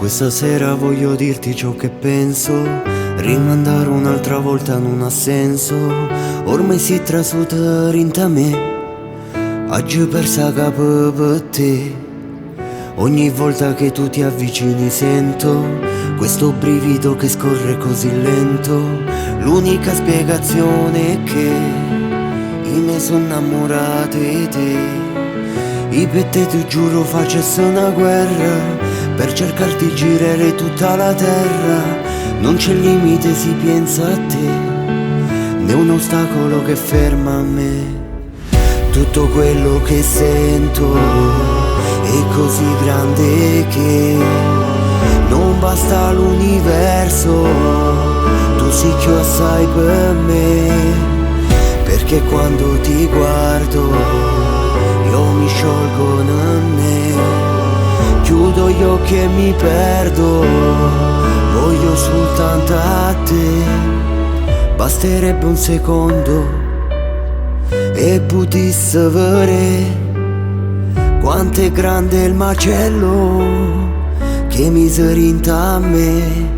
Questa sera voglio dirti ciò che penso. Rimandare un'altra volta non ha senso. Ormai si trasuta rinta me. Oggi persa capo per te. Ogni volta che tu ti avvicini sento questo brivido che scorre così lento. L'unica spiegazione è che io mi sono innamorato di te. Io per te ti giuro facessi una guerra per cercarti di girare tutta la terra. Non c'è limite, si pensa a te, né un ostacolo che ferma me. Tutto quello che sento è così grande che non basta l'universo, tu sei più assai per me. Perché quando ti guardo io mi sciolgo in me, chiudo gli occhi e mi perdo, voglio soltanto a te. Basterebbe un secondo e potessi vedere quanto è grande il macello che mi serinta a me.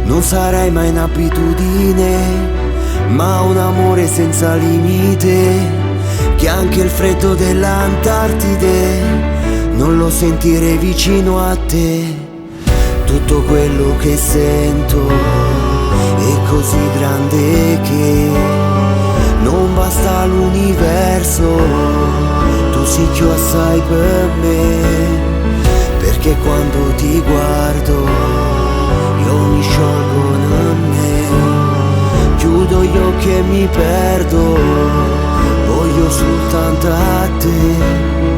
Non sarai mai un'abitudine, ma un amore senza limite, che anche il freddo dell'Antartide non lo sentirei vicino a te. Tutto quello che sento è così grande che non basta l'universo, tu sei più assai per me. Perché quando ti guardo io mi sciolgo in me, chiudo gli occhi e mi perdo, voglio soltanto a te.